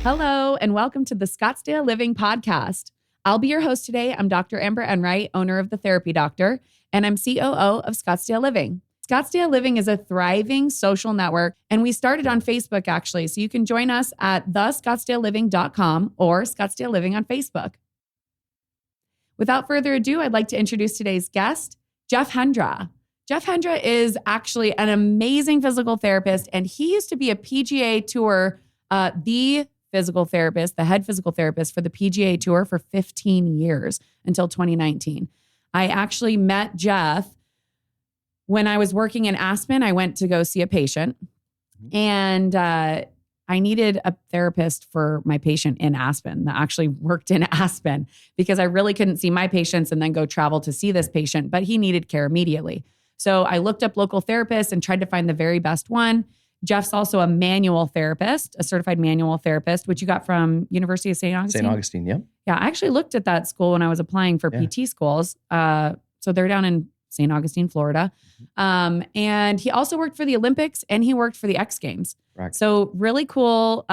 Hello, and welcome to the Scottsdale Living podcast. I'll be your host today. I'm Dr. Amber Enright, owner of The Therapy Doctor, and I'm COO of Scottsdale Living. Scottsdale Living is a thriving social network, and we started on Facebook, actually. So you can join us at thescottsdaleliving.com or Scottsdale Living on Facebook. Without further ado, I'd like to introduce today's guest, Jeff Hendra. Jeff Hendra is actually an amazing physical therapist, and he used to be a PGA Tour, the physical therapist, the head physical therapist for the PGA Tour for 15 years until 2019. I actually met Jeff when I was working in Aspen. I went to go see a patient, and I needed a therapist for my patient in Aspen that actually worked in Aspen because I really couldn't see my patients and then go travel to see this patient, but he needed care immediately. So I looked up local therapists and tried to find the very best one. Jeff's also a manual therapist, a certified manual therapist, which you got from University of St. Augustine. St. Augustine, yep. Yeah, I actually looked at that school when I was applying for PT schools. So they're down in St. Augustine, Florida. And he also worked for the Olympics and he worked for the X Games. Correct. So really cool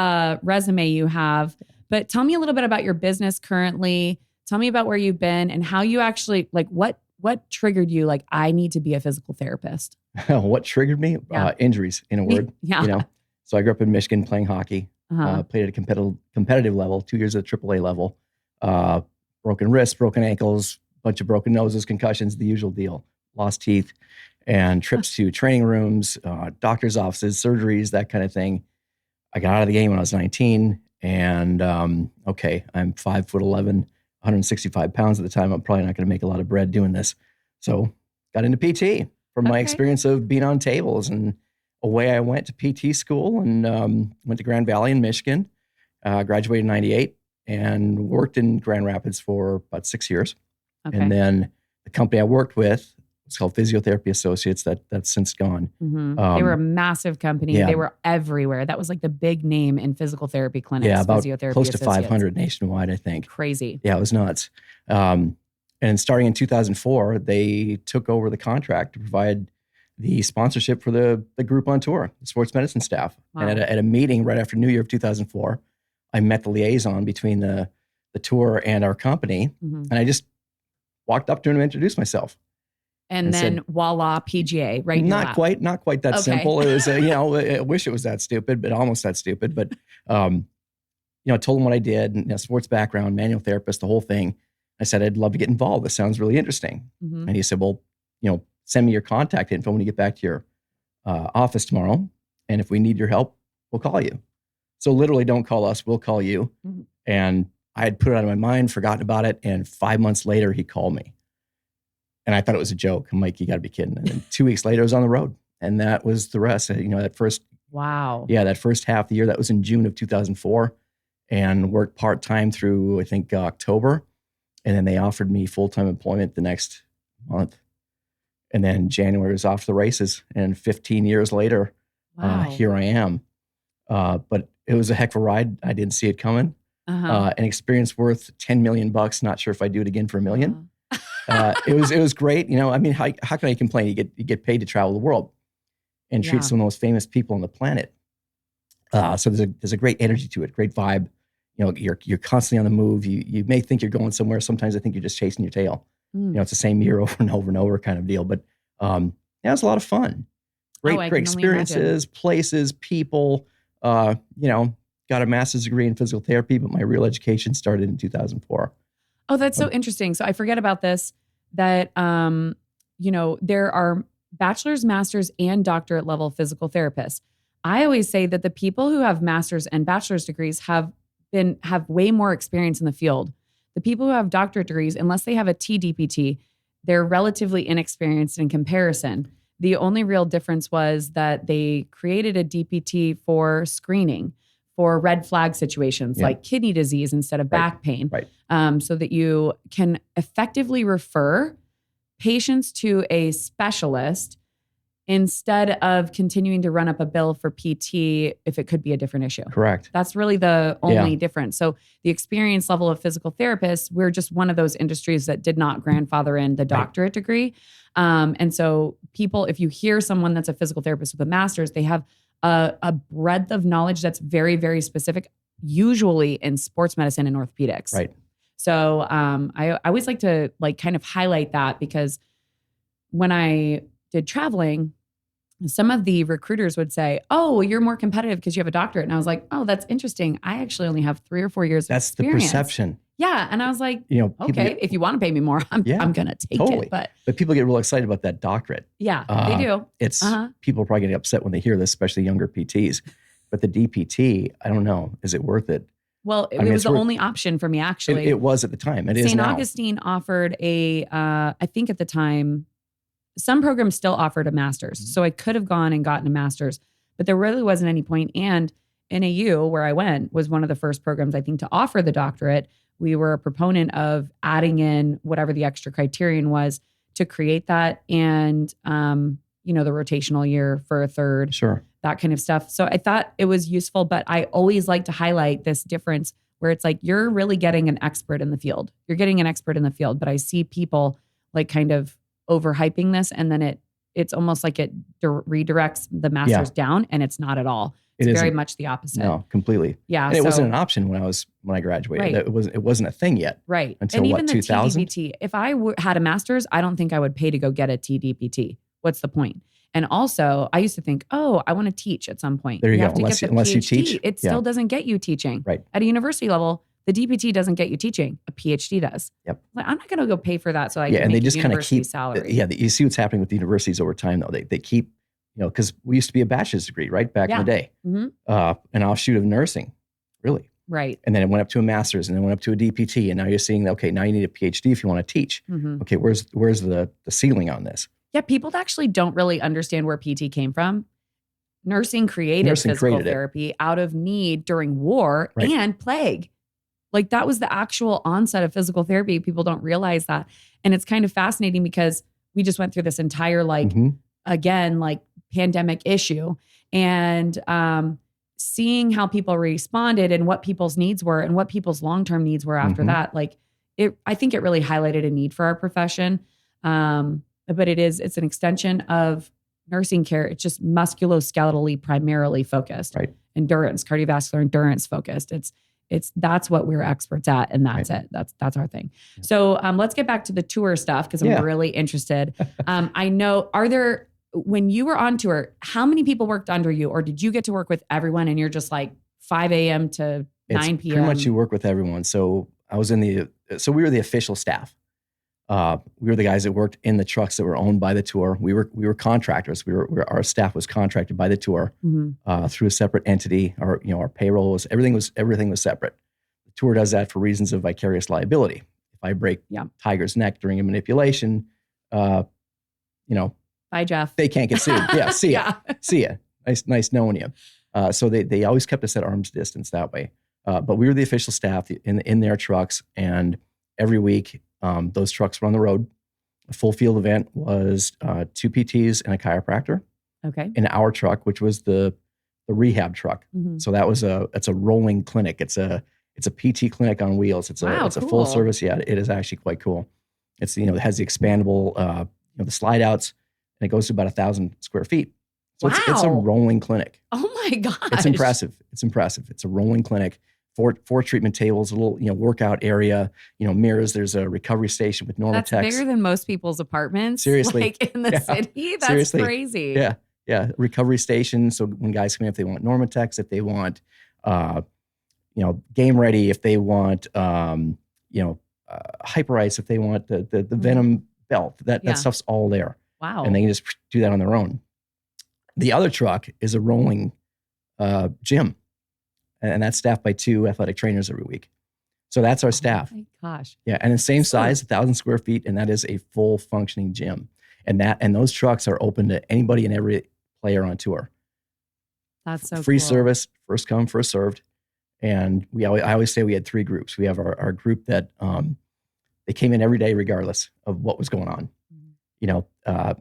resume you have. But tell me a little bit about your business currently. Tell me about where you've been and how you actually, like what triggered you? Like, I need to be a physical therapist. What triggered me? Yeah. Injuries, in a word. Yeah. You know, so I grew up in Michigan playing hockey. Played at a competitive level, 2 years at AAA level. Broken wrists, broken ankles, bunch of broken noses, concussions, the usual deal. Lost teeth, and trips to training rooms, doctor's offices, surgeries, that kind of thing. I got out of the game when I was 19, and I'm 5'11", 165 pounds at the time. I'm probably not going to make a lot of bread doing this. So got into PT from my experience of being on tables, and away I went to PT school and went to Grand Valley in Michigan, graduated in 98 and worked in Grand Rapids for about 6 years. Okay. And then the company I worked with, it's called Physiotherapy Associates, that's since gone. Mm-hmm. They were a massive company. Yeah. They were everywhere. That was like the big name in physical therapy clinics. Yeah, about close to 500 nationwide, I think. Crazy. Yeah, it was nuts. And starting in 2004, they took over the contract to provide the sponsorship for the group on tour, the sports medicine staff. Wow. And at a meeting right after New Year of 2004, I met the liaison between the tour and our company. Mm-hmm. And I just walked up to him and introduced myself. And then said, voila, PGA, right? Not quite that simple. It was, I wish it was that stupid, but almost that stupid. But, told him what I did, and, sports background, manual therapist, the whole thing. I said, I'd love to get involved. This sounds really interesting. Mm-hmm. And he said, well, send me your contact info when you get back to your office tomorrow. And if we need your help, we'll call you. So literally, don't call us, we'll call you. Mm-hmm. And I had put it out of my mind, forgotten about it. And 5 months later, he called me. And I thought it was a joke. I'm like, you got to be kidding. And then 2 weeks later, I was on the road. And that was the rest. That first half of the year, that was in June of 2004. And worked part-time through, I think, October. And then they offered me full-time employment the next month. And then January was off to the races. And 15 years later, here I am. But it was a heck of a ride. I didn't see it coming. An experience worth $10 million. Not sure if I'd do it again for $1 million. It was great. How can I complain? You get paid to travel the world and treat some of the most famous people on the planet. So there's a great energy to it, great vibe. You're constantly on the move. You may think you're going somewhere. Sometimes I think you're just chasing your tail. It's the same year over and over and over kind of deal. But it's a lot of fun. Great experiences, places, people. Got a master's degree in physical therapy, but my real education started in 2004. Oh, that's so interesting. So I forget about this, that, there are bachelor's, master's, and doctorate level physical therapists. I always say that the people who have master's and bachelor's degrees have way more experience in the field. The people who have doctorate degrees, unless they have a TDPT, they're relatively inexperienced in comparison. The only real difference was that they created a DPT for screening for red flag situations like kidney disease instead of back pain, so that you can effectively refer patients to a specialist instead of continuing to run up a bill for PT if it could be a different issue. Correct. That's really the only difference. So the experience level of physical therapists, we're just one of those industries that did not grandfather in the doctorate degree. And so people, if you hear someone that's a physical therapist with a master's, they have a breadth of knowledge that's very, very specific. usually in sports medicine and orthopedics. Right. So I always like to like kind of highlight that, because when I did traveling, some of the recruiters would say, "Oh, you're more competitive because you have a doctorate." And I was like, "Oh, that's interesting. I actually only have 3 or 4 years of experience." That's the perception. Yeah. And I was like, okay, if you want to pay me more, I'm going to take it. But people get real excited about that doctorate. Yeah, they do. It's people are probably getting upset when they hear this, especially younger PTs. But the DPT, I don't know, is it worth it? Well, it was the only option for me, actually. It was at the time. It is now. St. Augustine offered I think at the time, some programs still offered a master's. So I could have gone and gotten a master's, but there really wasn't any point. And NAU, where I went, was one of the first programs, I think, to offer the doctorate. We were a proponent of adding in whatever the extra criterion was to create that. And, the rotational year for a third, sure, that kind of stuff. So I thought it was useful, but I always like to highlight this difference where it's like, you're really getting an expert in the field. You're getting an expert in the field, but I see people like kind of overhyping this, and then it's almost like it redirects the master's down, and it's not at all. It's very much the opposite. No, completely. Yeah, and it wasn't an option when I graduated. Right. It wasn't a thing yet. Right. Until and even 2000? The TDPT. If I had a master's, I don't think I would pay to go get a TDPT. What's the point? And also, I used to think, I want to teach at some point. There you go. Have to get the unless PhD. you teach, it still doesn't get you teaching. Right. At a university level, the DPT doesn't get you teaching. A PhD does. Yep. Like, I'm not going to go pay for that so I can and make they just kind of keep salary. You see what's happening with the universities over time, though. They keep, because we used to be a bachelor's degree, right, back in the day, an offshoot of nursing, really. Right. And then it went up to a master's, and then went up to a DPT, and now you're seeing, okay, now you need a PhD if you want to teach. Mm-hmm. Okay, where's the ceiling on this? Yeah, people actually don't really understand where PT came from. Nursing created physical therapy out of need during war and plague. Like, that was the actual onset of physical therapy. People don't realize that. And it's kind of fascinating because we just went through this entire, pandemic issue, and seeing how people responded and what people's needs were and what people's long-term needs were after that. I think it really highlighted a need for our profession. But it's an extension of nursing care. It's just musculoskeletally primarily focused, right? Endurance, cardiovascular endurance focused. That's what we're experts at, and that's it. That's our thing. Yeah. So let's get back to the tour stuff, because I'm really interested. I know, when you were on tour, how many people worked under you, or did you get to work with everyone and you're just like 5 a.m. to 9 p.m.? Pretty much you work with everyone. So we were the official staff. We were the guys that worked in the trucks that were owned by the tour. We were contractors. Our staff was contracted by the tour through a separate entity. Our payroll was everything was separate. The tour does that for reasons of vicarious liability. If I break Tiger's neck during a manipulation, bye, Jeff. They can't get sued. Yeah, see ya. See ya. Nice knowing you. So they always kept us at arm's distance that way. But we were the official staff in their trucks, and every week. Those trucks were on the road. A full field event was 2 PTs and a chiropractor. Okay. In our truck, which was the rehab truck. Mm-hmm. So it's a rolling clinic. It's a PT clinic on wheels. It's a full service. Yeah, it is actually quite cool. It's it has the expandable the slide outs, and it goes to about 1,000 square feet. So it's a rolling clinic. Oh my gosh. It's impressive. It's a rolling clinic. 4 treatment tables, a little, workout area, mirrors. There's a recovery station with Normatex. That's bigger than most people's apartments. Seriously. Like in the city. That's seriously. Crazy. Yeah. Yeah. Recovery station. So when guys come in, if they want Normatex, if they want, game ready, if they want, hyper ice, if they want the Venom belt, that stuff's all there. Wow. And they can just do that on their own. The other truck is a rolling gym. And that's staffed by 2 athletic trainers every week. So that's our staff. Oh my gosh. Yeah. And the same size, 1,000 square feet. And that is a full functioning gym. And those trucks are open to anybody and every player on tour. That's so free cool. Service, first come, first served. And I always say we had 3 groups. We have our group that they came in every day regardless of what was going on.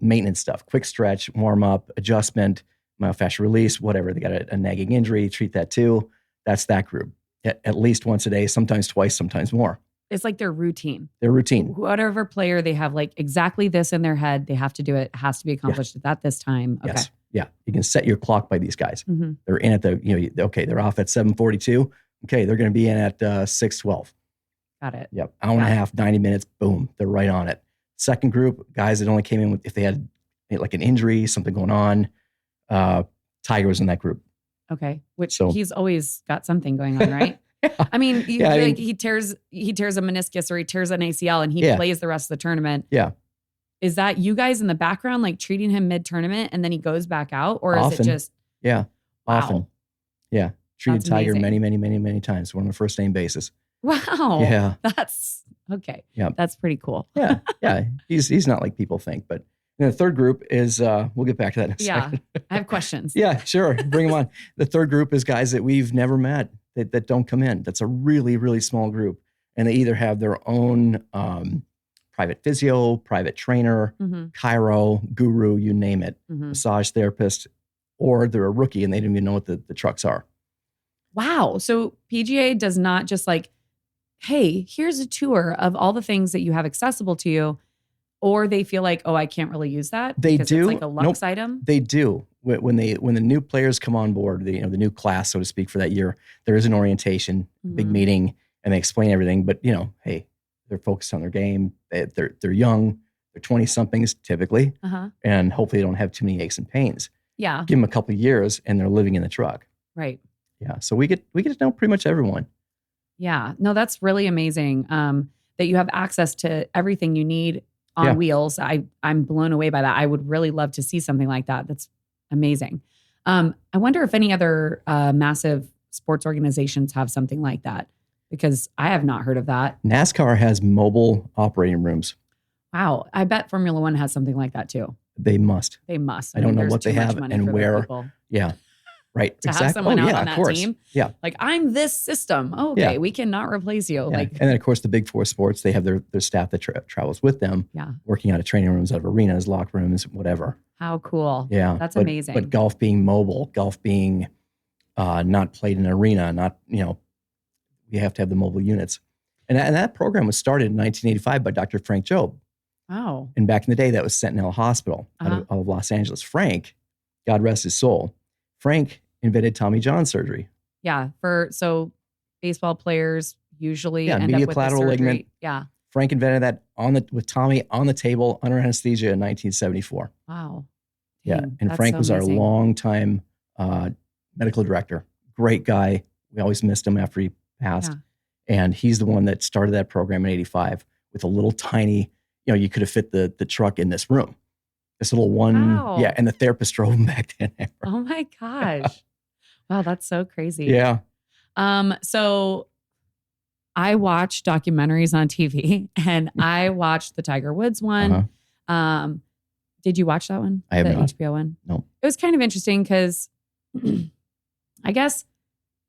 Maintenance stuff, quick stretch, warm up, adjustment, myofascial release, whatever. They got a nagging injury, treat that too. That's that group. At least once a day, sometimes twice, sometimes more. It's like their routine. Whatever player, they have like exactly this in their head. They have to do it. It has to be accomplished at this time. Okay. Yes. Yeah. You can set your clock by these guys. Mm-hmm. They're in at they're off at 7:42. Okay, they're going to be in at 6:12. Got it. Yep, hour and a half, 90 minutes, boom, they're right on it. Second group, guys that only came in if they had like an injury, something going on. Tiger was in that group. Okay, which he's always got something going on, right? I mean, he tears a meniscus or he tears an ACL and he plays the rest of the tournament. Yeah. Is that you guys in the background, like treating him mid-tournament and then he goes back out? Or is it just... Yeah, wow. Often. Yeah. Treated Tiger many times. We're on a first name basis. Wow. Yeah. That's okay. Yeah. That's pretty cool. Yeah. Yeah. He's not like people think. But the third group is, we'll get back to that in a second. I have questions. Yeah, sure. Bring them on. The third group is guys that we've never met that don't come in. That's a really, really small group. And they either have their own private physio, private trainer, chiro, guru, you name it, massage therapist, or they're a rookie and they don't even know what the trucks are. Wow. So PGA does not just like, hey, here's a tour of all the things that you have accessible to you. Or they feel like, oh, I can't really use that. They do. It's like a Lux item. They do. When the new players come on board, the new class, so to speak, for that year, there is an orientation, big meeting, and they explain everything. But hey, they're focused on their game. They're young. They're 20-somethings typically, and hopefully they don't have too many aches and pains. Yeah. Give them a couple of years, and they're living in the truck. Right. Yeah. So we get to know pretty much everyone. Yeah. No, that's really amazing. That you have access to everything you need on wheels. I'm blown away by that. I would really love to see something like that. That's amazing. I wonder if any other massive sports organizations have something like that, because I have not heard of that. NASCAR has mobile operating rooms. Wow. I bet Formula One has something like that too. They must. They must. I don't know what they have and where. Yeah. Right. To have someone out on that team. Yeah. Like, I'm this system. Oh, okay. We cannot replace you. Yeah. And then, of course, the big four sports, they have their staff that travels with them, working out of training rooms, out of arenas, locker rooms, whatever. How cool. Yeah. That's amazing. But golf being mobile, golf being not played in an arena, you have to have the mobile units. And that program was started in 1985 by Dr. Frank Jobe. Wow. And back in the day, that was Sentinel Hospital out of Los Angeles. Frank, God rest his soul, Frank invented Tommy John surgery. Yeah. So baseball players usually end medial up with collateral ligament. Yeah. Frank invented that with Tommy on the table under anesthesia in 1974. Wow. Yeah. And Frank was our longtime medical director. Great guy. We always missed him after he passed. Yeah. And he's the one that started that program in 85 with a little tiny, you could have fit the truck in this room. This little one. Wow. Yeah. And the therapist drove him back then. Oh my gosh. Wow. That's so crazy. Yeah. So I watch documentaries on TV and I watched the Tiger Woods one. Did you watch that one? I have not. The HBO one? No. It was kind of interesting because I guess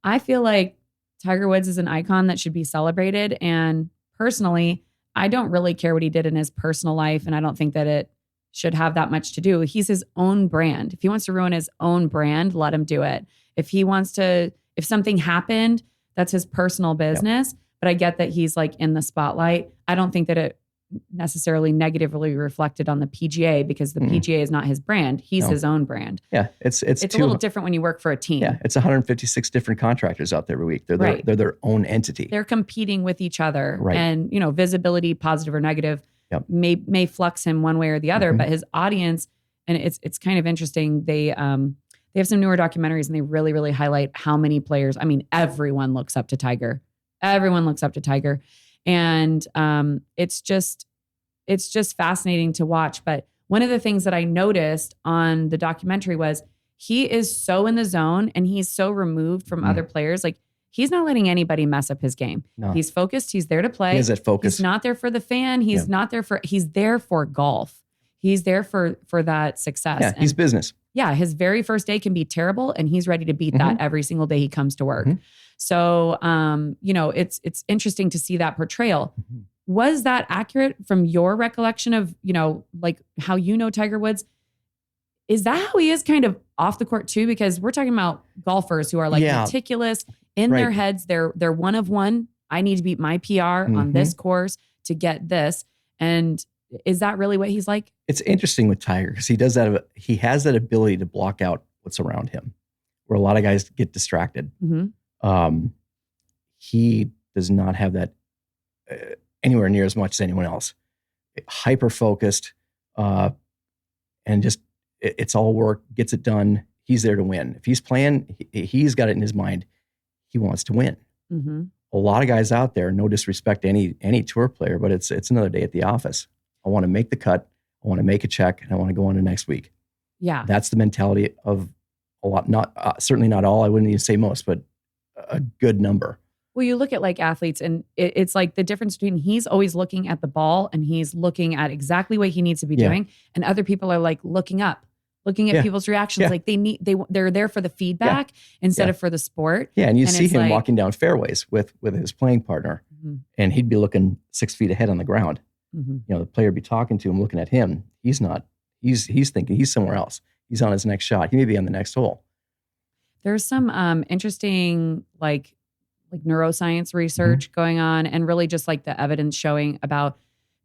I feel like Tiger Woods is an icon that should be celebrated. And personally, I don't really care what he did in his personal life. And I don't think that it should have that much to do. He's his own brand. If he wants to ruin his own brand, let him do it. If something happened, that's his personal business. Yep. But I get that he's like in the spotlight. I don't think that it necessarily negatively reflected on the PGA because the PGA is not his brand. He's his own brand. Yeah. It's a little different when you work for a team. Yeah. It's 156 different contractors out there every week. They're their own entity. They're competing with each other. Right. And, visibility, positive or negative, may flux him one way or the other, but his audience, and it's kind of interesting. They have some newer documentaries and they really, really highlight how many players, everyone looks up to Tiger. Everyone looks up to Tiger. And it's just fascinating to watch. But one of the things that I noticed on the documentary was he is so in the zone and he's so removed from other players. Like, he's not letting anybody mess up his game. No. He's focused. He's there to play. He has that focus. He's not there for the fan. He's there for golf. He's there for that success. Yeah, he's business. Yeah, his very first day can be terrible and he's ready to beat that every single day he comes to work. So, it's interesting to see that portrayal. Was that accurate from your recollection of, like how Tiger Woods? Is that how he is kind of off the court too? Because we're talking about golfers who are like meticulous in their heads. They're one of one. I need to beat my PR on this course to get this. And is that really what he's like? It's interesting with Tiger because he does that. He has that ability to block out what's around him, where a lot of guys get distracted. he does not have that anywhere near as much as anyone else. Hyper focused, and just it's all work, gets it done. He's there to win. If he's playing, he's got it in his mind. He wants to win. Mm-hmm. A lot of guys out there, no disrespect to any tour player, but it's another day at the office. I want to make the cut. I want to make a check, and I want to go on to next week. Yeah, that's the mentality of a lot. Not certainly not all. I wouldn't even say most, but a good number. Well, you look at like athletes, and it's like the difference between he's always looking at the ball and he's looking at exactly what he needs to be doing, and other people are like looking at people's reactions. Like they're there for the feedback instead of for the sport. Yeah, and you see him walking down fairways with his playing partner, and he'd be looking 6 feet ahead on the ground. The player would be talking to him, looking at him. He's not. He's thinking he's somewhere else. He's on his next shot. He may be on the next hole. There's some interesting like neuroscience research going on, and really just like the evidence showing about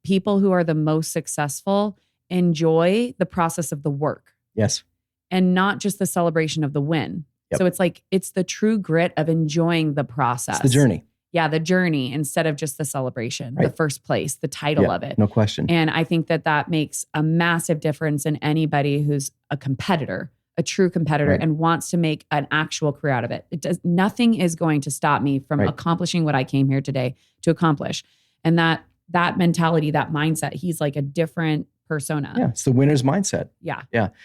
people who are the most successful enjoy the process of the work. Yes. And not just the celebration of the win. Yep. So it's like, it's the true grit of enjoying the process. It's the journey. Yeah, the journey instead of just the celebration, the first place, the title of it. No question. And I think that makes a massive difference in anybody who's a competitor, a true competitor, and wants to make an actual career out of it. Nothing is going to stop me from accomplishing what I came here today to accomplish. And that mentality, that mindset, he's like a different persona. Yeah, it's the winner's mindset. Yeah.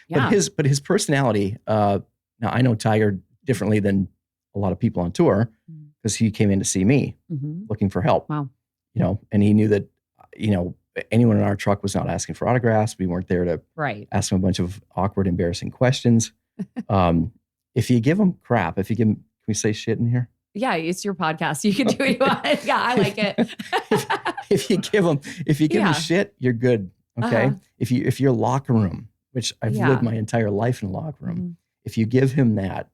But his personality, now I know Tiger differently than a lot of people on tour, because he came in to see me looking for help. Wow. And he knew that, anyone in our truck was not asking for autographs. We weren't there to ask him a bunch of awkward, embarrassing questions. If you give him crap, can we say shit in here? Yeah, it's your podcast. You can do what you want. Yeah, I like it. if you give him shit, you're good. Okay. If your locker room, which I've lived my entire life in a locker room, if you give him that,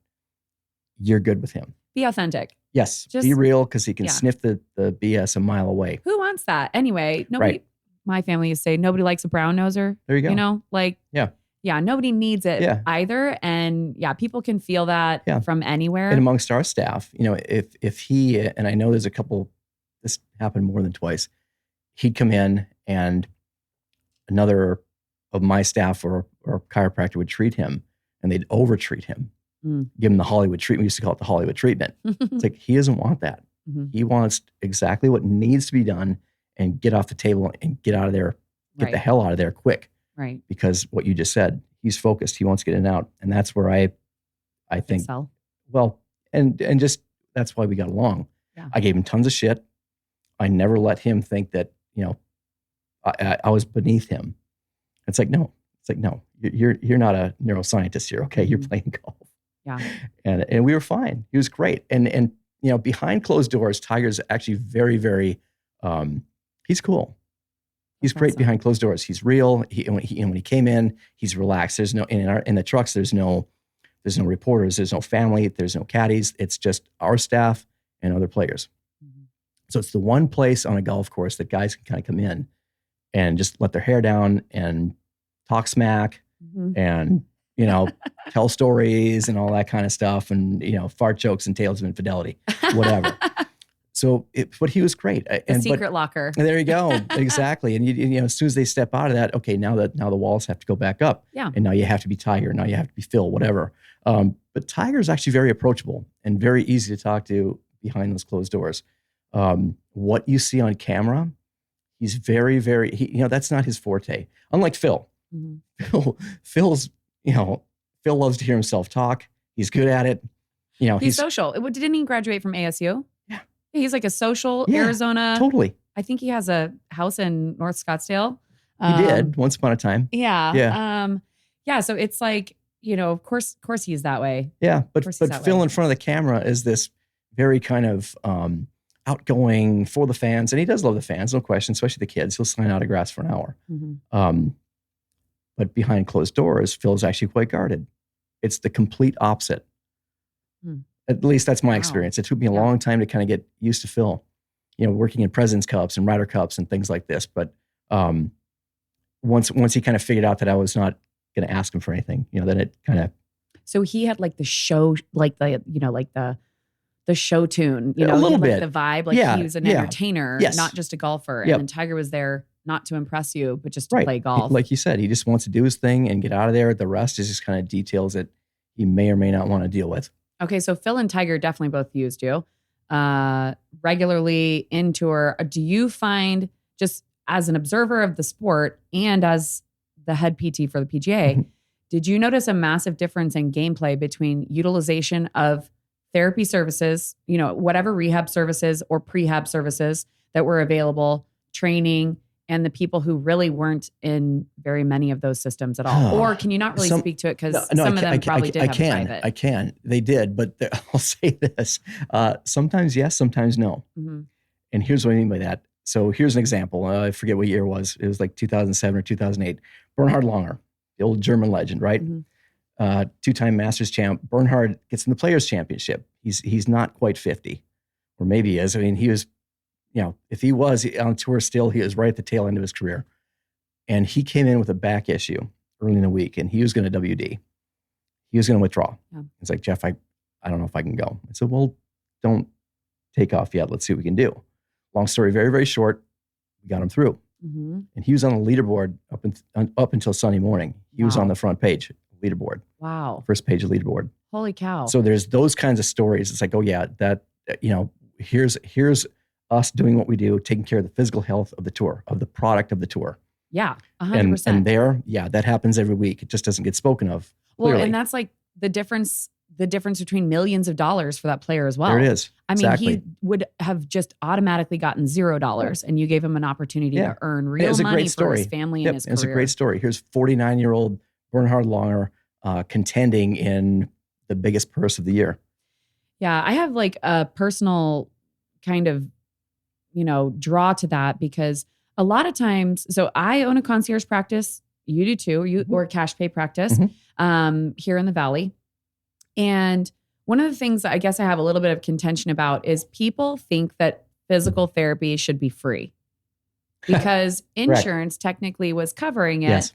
you're good with him. Be authentic. Yes. Just be real, because he can sniff the BS a mile away. Who wants that? Anyway, nobody, my family used to say, nobody likes a brown noser. There you go. Yeah, nobody needs it either. And people can feel that from anywhere. And amongst our staff, if he, and I know there's a couple, this happened more than twice, he'd come in and another of my staff or chiropractor would treat him, and they'd over-treat him, give him the Hollywood treatment. We used to call it the Hollywood treatment. It's like, he doesn't want that. He wants exactly what needs to be done and get off the table and get out of there, get the hell out of there quick. Right. Because what you just said, he's focused. He wants to get in and out. And that's where I think, excel. Well, and just, that's why we got along. Yeah. I gave him tons of shit. I never let him think that, I was beneath him. It's like, no, you're not a neuroscientist here. Okay. You're playing golf. Yeah. And we were fine. He was great. And behind closed doors, Tiger's actually very, very, he's cool. He's great behind closed doors. He's real. When he came in, he's relaxed. There's no, in the trucks, there's no reporters, there's no family, there's no caddies. It's just our staff and other players. So it's the one place on a golf course that guys can kind of come in and just let their hair down and talk smack and, tell stories and all that kind of stuff, and, fart jokes and tales of infidelity, whatever. But he was great. Secret locker. There you go. Exactly. And as soon as they step out of that, okay, now the walls have to go back up. Yeah. And now you have to be Tiger. Now you have to be Phil, whatever. But Tiger's actually very approachable and very easy to talk to behind those closed doors. What you see on camera, he's very, very, that's not his forte. Unlike Phil. Phil loves to hear himself talk. He's good at it. He's social. Didn't he graduate from ASU? Yeah. He's like a social Arizona. Totally. I think he has a house in North Scottsdale. He did once upon a time. Yeah. Yeah. So it's like, of course he's that way. Yeah. But Phil in front of the camera is this very kind of outgoing for the fans. And he does love the fans, no question, especially the kids. He'll sign autographs for an hour. But behind closed doors, Phil's actually quite guarded. It's the complete opposite. At least that's my experience. It took me a long time to kind of get used to Phil, working in President's Cups and Ryder Cups and things like this. But once he kind of figured out that I was not going to ask him for anything, then it kind of. So he had like the show, like the the show tune, A little bit. the vibe, like he was an entertainer, Yes. not just a golfer. Yep. And then Tiger was there not to impress you, but just to Right. play golf. Like you said, he just wants to do his thing and get out of there. The rest is just kind of details that he may or may not want to deal with. Okay, so Phil and Tiger definitely both used you regularly in tour. Do you find, just as an observer of the sport and as the head PT for the PGA, did you notice a massive difference in gameplay between utilization of therapy services, whatever rehab services or prehab services that were available, training, and the people who really weren't in very many of those systems at all? Or can you not really speak to it because some of them probably did have private? I can. They did, but I'll say this. Sometimes yes, sometimes no. Mm-hmm. And here's what I mean by that. So here's an example. I forget what year it was. It was like 2007 or 2008. Bernhard Langer, the old German legend, right? Mm-hmm. Two-time Masters champ. Bernhard gets in the Players Championship. He's not quite 50, or maybe he is. I mean, he was, if he was on tour still, he was right at the tail end of his career. And he came in with a back issue early in the week, and he was going to WD. He was going to withdraw. Yeah. He's like, Jeff, I don't know if I can go. I said, well, don't take off yet. Let's see what we can do. Long story, very, very short. We got him through. Mm-hmm. And he was on the leaderboard up until Sunday morning. He was on the front page leaderboard. Wow. First page of leaderboard. Holy cow. So there's those kinds of stories. It's like, oh yeah, that, here's us doing what we do, taking care of the physical health of the tour, of the product of the tour. Yeah, 100%. And there, that happens every week. It just doesn't get spoken of. Well, clearly. and that's like the difference between millions of dollars for that player as well. There it is. I mean, exactly. he would have just automatically gotten $0 and you gave him an opportunity to earn real money for his family and his career. It's a great story. Here's 49-year-old Bernhard Langer contending in the biggest purse of the year. Yeah, I have like a personal kind of, draw to that because a lot of times, so I own a concierge practice. You do too, or a cash pay practice here in the Valley. And one of the things that I guess I have a little bit of contention about is people think that physical therapy should be free because insurance technically was covering it. Yes.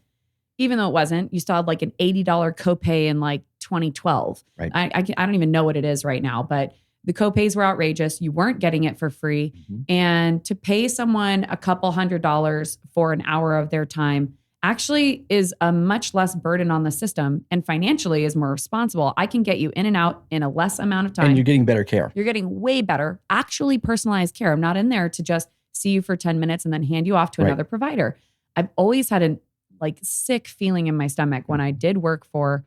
Even though it wasn't. You still had like an $80 copay in like 2012. Right. I don't even know what it is right now, but the copays were outrageous. You weren't getting it for free. Mm-hmm. And to pay someone a couple $100s for an hour of their time actually is a much less burden on the system and financially is more responsible. I can get you in and out in a less amount of time. And you're getting better care. You're getting way better, actually personalized care. I'm not in there to just see you for 10 minutes and then hand you off to another provider. I've always had a sick feeling in my stomach when I did work for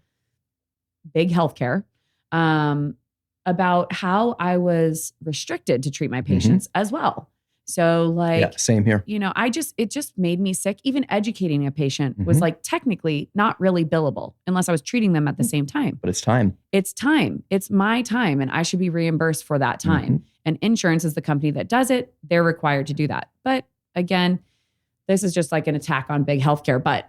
big healthcare about how I was restricted to treat my patients as well. So same here. It just made me sick. Even educating a patient was technically not really billable unless I was treating them at the same time. But it's time. It's time. It's my time and I should be reimbursed for that time. And insurance is the company that does it. They're required to do that. But again, this is just like an attack on big healthcare. But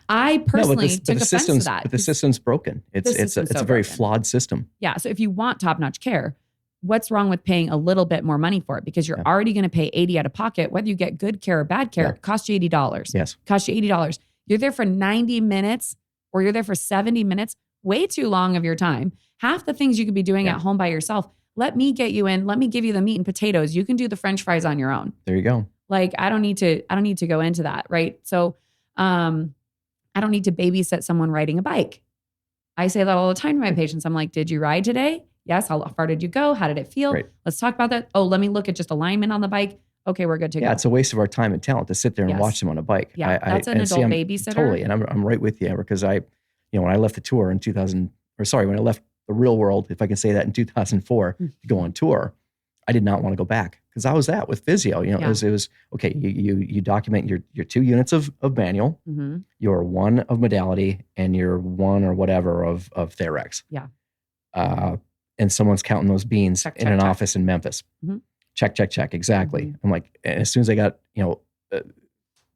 I personally took offense to that. But the system's broken. It's a very flawed system. Yeah. So if you want top-notch care, what's wrong with paying a little bit more money for it? Because you're already going to pay $80 out of pocket, whether you get good care or bad care, it costs you $80. Yes. Costs you $80. You're there for 90 minutes or you're there for 70 minutes, way too long of your time. Half the things you could be doing at home by yourself. Let me get you in. Let me give you the meat and potatoes. You can do the French fries on your own. There you go. I don't need to go into that. Right. So, I don't need to babysit someone riding a bike. I say that all the time to my patients. I'm like, did you ride today? Yes. How far did you go? How did it feel? Right. Let's talk about that. Oh, let me look at just alignment on the bike. Okay. We're good to go. Yeah. It's a waste of our time and talent to sit there and watch them on a bike. Yeah. That's an adult babysitter. Totally. And I'm right with you, Amber, because when I left the tour in when I left the real world, if I can say that, in 2004 to go on tour, I did not want to go back because I was that with physio. It was okay. You document your 2 units of manual, your 1 of modality, and your 1 or whatever of Therex. Yeah. And someone's counting those beans in an office in Memphis. Check. Exactly. I'm like, and as soon as I got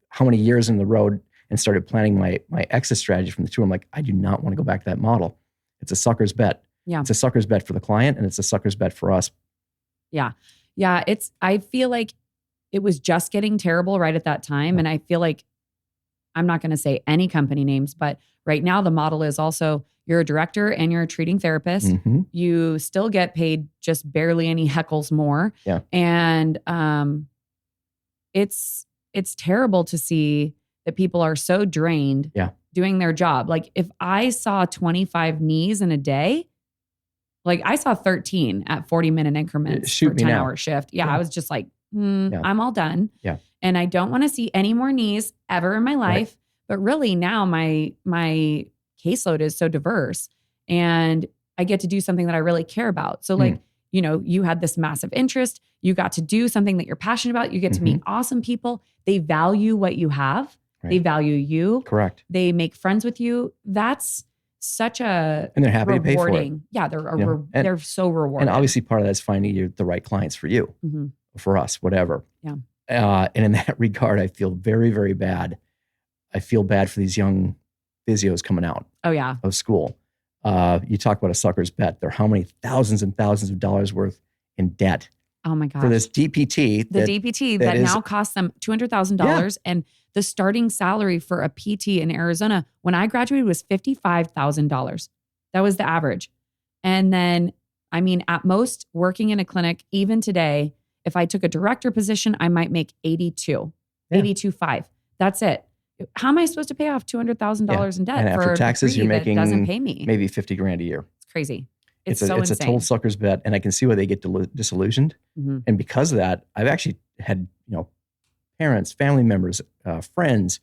how many years in the road and started planning my exit strategy from the tour, I'm like, I do not want to go back to that model. It's a sucker's bet. Yeah. It's a sucker's bet for the client, and it's a sucker's bet for us. Yeah. Yeah. I feel like it was just getting terrible right at that time. And I feel like I'm not going to say any company names, but right now the model is also You're a director and you're a treating therapist. Mm-hmm. You still get paid just barely any heckles more. Yeah. And it's terrible to see that people are so drained doing their job. Like if I saw 25 knees in a day, like I saw 13 at 40-minute increments for a 10-hour shift. Yeah, I was just like, I'm all done. Yeah. And I don't want to see any more knees ever in my life. Right. But really now my caseload is so diverse and I get to do something that I really care about. So like, you know, you had this massive interest. You got to do something that you're passionate about. You get to meet awesome people. They value what you have. Right. They value you. Correct. They make friends with you. That's such a and they're happy rewarding. to pay for it. Yeah, they're so rewarding. And obviously part of that is finding the right clients for you, for us, whatever. Yeah. And in that regard, I feel very, very bad. I feel bad for these young physios coming out of school. You talk about a sucker's bet. There are how many thousands and thousands of dollars worth in debt. Oh my gosh. For this DPT. The DPT that now costs them $200,000. And the starting salary for a PT in Arizona, when I graduated, was $55,000. That was the average. And then, I mean, at most working in a clinic, even today, if I took a director position, I might make 82.5. That's it. How am I supposed to pay off $200,000 in debt and after for taxes? You're making doesn't pay me maybe $50,000 a year. It's crazy. It's a insane. total sucker's bet, and I can see why they get disillusioned. And because of that, I've actually had parents, family members, friends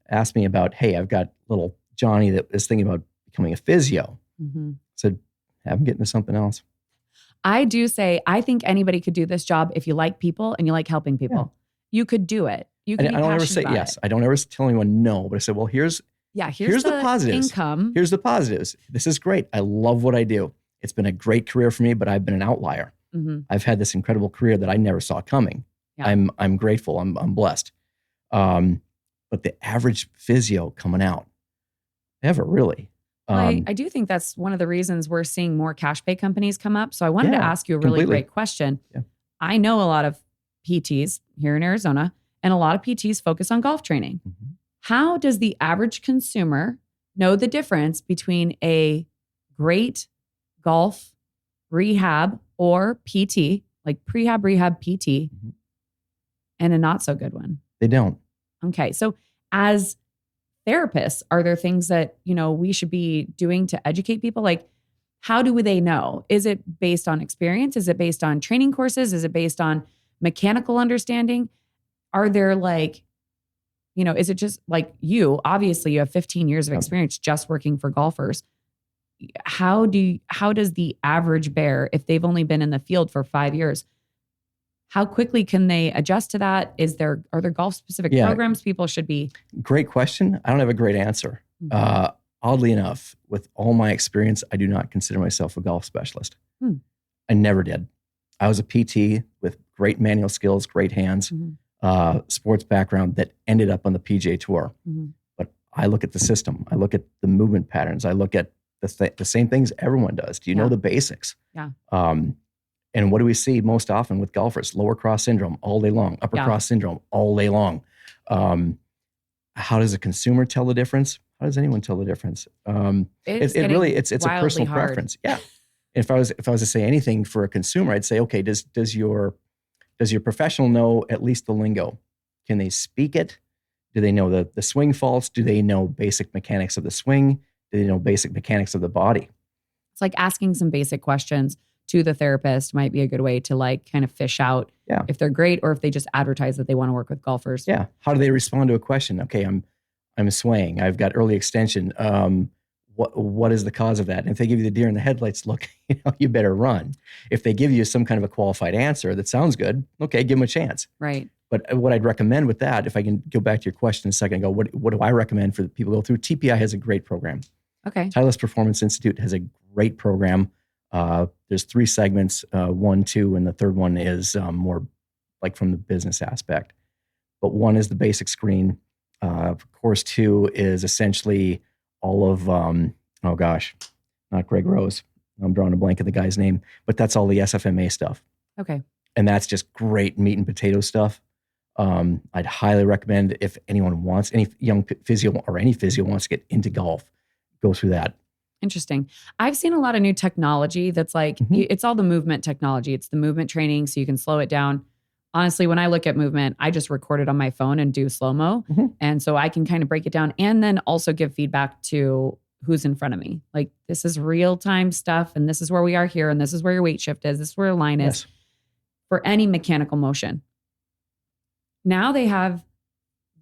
ask me about, hey, I've got little Johnny that is thinking about becoming a physio. Said, have him get into something else. I do say, I think anybody could do this job if you like people and you like helping people. Yeah. You could do it. You could be passionate about it. I don't ever say yes. I don't ever tell anyone no, but I said, well, here's the positives. Income. Here's the positives. This is great. I love what I do. It's been a great career for me, but I've been an outlier. I've had this incredible career that I never saw coming. Yeah. I'm grateful. I'm blessed. But the average physio coming out, never really. I do think that's one of the reasons we're seeing more cash pay companies come up. So I wanted to ask you a really great question. Yeah. I know a lot of PTs here in Arizona, and a lot of PTs focus on golf training. How does the average consumer know the difference between a great golf rehab or PT, like prehab, rehab, PT, and a not so good one? They don't. Okay. So as therapists, are there things that, we should be doing to educate people? Like, how do they know? Is it based on experience? Is it based on training courses? Is it based on mechanical understanding? Are there is it just like you? Obviously, you have 15 years of experience just working for golfers. How does the average bear, if they've only been in the field for 5 years, how quickly can they adjust to that? Are there golf specific programs people should be? Great question. I don't have a great answer. Oddly enough, with all my experience, I do not consider myself a golf specialist. I never did. I was a PT with great manual skills, great hands, sports background that ended up on the PGA Tour. But I look at the system. I look at the movement patterns. I look at the same things everyone does. Do you know the basics? Yeah. And what do we see most often with golfers? Lower cross syndrome all day long, upper cross syndrome all day long. How does a consumer tell the difference? How does anyone tell the difference? It's a personal preference. Yeah. If I was to say anything for a consumer, I'd say, okay, does your professional know at least the lingo? Can they speak it? Do they know the swing faults? Do they know basic mechanics of the swing? Do they know basic mechanics of the body? It's like asking some basic questions to the therapist might be a good way to kind of fish out if they're great or if they just advertise that they want to work with golfers. Yeah. How do they respond to a question? Okay, I'm swaying. I've got early extension. What is the cause of that? And if they give you the deer in the headlights look, you better run. If they give you some kind of a qualified answer that sounds good, okay, give them a chance. Right. But what I'd recommend with that, if I can go back to your question a second ago, what do I recommend for people to go through? TPI has a great program. Okay. Titleist Performance Institute has a great program. There's 3 segments, 1, 2, and the third one is more like from the business aspect. But 1 is the basic screen. Course 2 is essentially all of, not Greg Rose. I'm drawing a blank of the guy's name, but that's all the SFMA stuff. Okay. And that's just great meat and potato stuff. I'd highly recommend if anyone wants, any young physio or any physio wants to get into golf, go through that. Interesting. I've seen a lot of new technology that's like, it's all the movement technology. It's the movement training so you can slow it down. Honestly, when I look at movement, I just record it on my phone and do slow-mo. And so I can kind of break it down and then also give feedback to who's in front of me. Like, this is real-time stuff and this is where we are here and this is where your weight shift is. This is where your line is for any mechanical motion. Now they have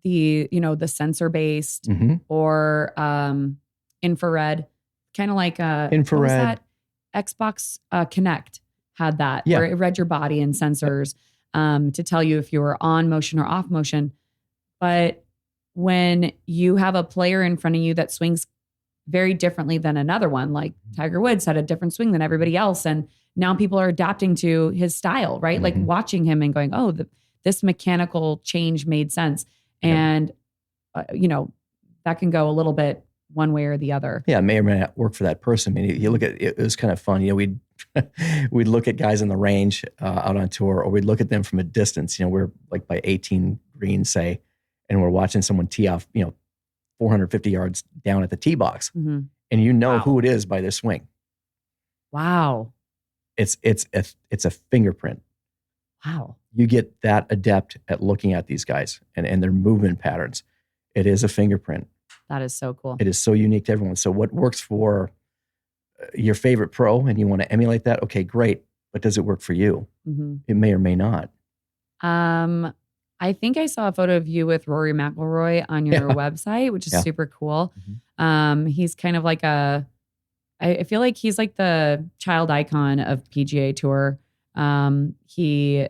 the, the sensor-based or infrared, kind of like infrared. What was that? Xbox Connect had that where it read your body and sensors to tell you if you were on motion or off motion. But when you have a player in front of you that swings very differently than another one, like Tiger Woods had a different swing than everybody else. And now people are adapting to his style, right? Like watching him and going, oh, this mechanical change made sense. And, that can go a little bit one way or the other. Yeah, it may or may not work for that person. I mean, you look at it was kind of fun. We'd look at guys on the range out on tour, or we'd look at them from a distance. We're like by 18 greens, say, and we're watching someone tee off, 450 yards down at the tee box, and who it is by their swing. Wow, it's a fingerprint. Wow, you get that adept at looking at these guys and their movement patterns. It is a fingerprint. That is so cool. It is so unique to everyone. So what works for your favorite pro and you want to emulate that? Okay, great. But does it work for you? It may or may not. I think I saw a photo of you with Rory McIlroy on your website, which is super cool. He's kind of like I feel like he's like the child icon of PGA Tour. He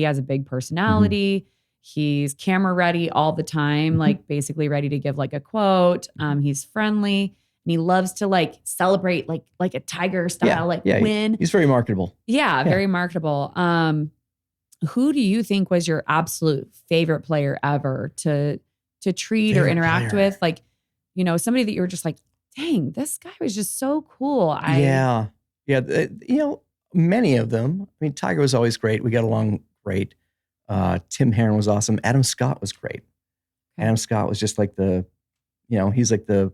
has a big personality. He's camera ready all the time, like basically ready to give like a quote. He's friendly and he loves to like celebrate like a Tiger style, win. He's very marketable. Yeah, very marketable. Who do you think was your absolute favorite player ever to treat or interact with? Like, somebody that you were just like, dang, this guy was just so cool. Many of them. I mean, Tiger was always great. We got along great. Tim Herron was awesome. Adam Scott was great. Adam Scott was just like he's like the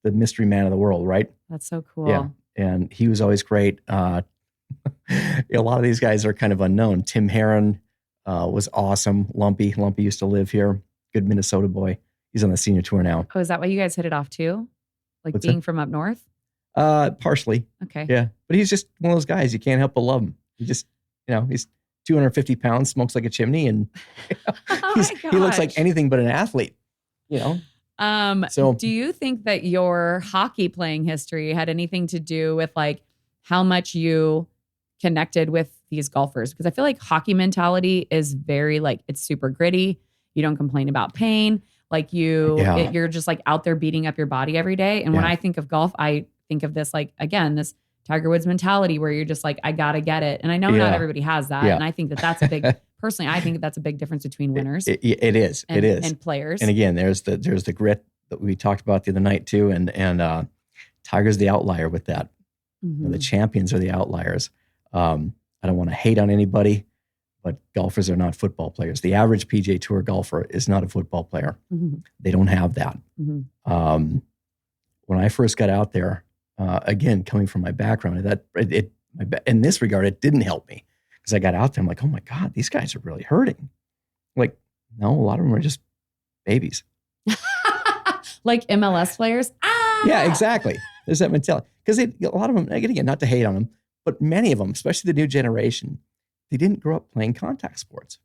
mystery man of the world, right? That's so cool. Yeah. And he was always great. A lot of these guys are kind of unknown. Tim Herron was awesome. Lumpy used to live here. Good Minnesota boy. He's on the senior tour now. Oh, is that why you guys hit it off too? Like What's being that? From up north? Partially. Okay. Yeah. But he's just one of those guys. You can't help but love him. He just, he's 250 pounds, smokes like a chimney, and he looks like anything but an athlete, So, do you think that your hockey playing history had anything to do with like how much you connected with these golfers? Because I feel like hockey mentality is very like, it's super gritty. You don't complain about pain. Like you're just like out there beating up your body every day. And when I think of golf, I think of this, like, again, this Tiger Woods mentality where you're just like, I got to get it. And I know not everybody has that. And I think that that's a big, personally, I think that's a big difference between winners. It is. And players. And again, there's the grit that we talked about the other night too. And Tiger's the outlier with that. The champions are the outliers. I don't want to hate on anybody, but golfers are not football players. The average PGA Tour golfer is not a football player. They don't have that. When I first got out there, again, coming from my background, in this regard, it didn't help me because I got out there. I'm like, oh my God, these guys are really hurting. Like, no, a lot of them are just babies. Like MLS players? Yeah, exactly. There's that mentality. Because a lot of them, again, not to hate on them, but many of them, especially the new generation, they didn't grow up playing contact sports.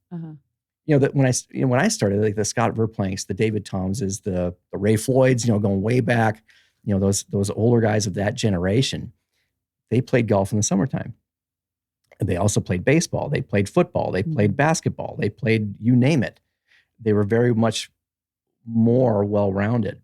That when I started, like the Scott Verplanks, the David Tomses, the Ray Floyds, going way back, those older guys of that generation, they played golf in the summertime. And they also played baseball. They played football. They played basketball. They played, you name it. They were very much more well-rounded.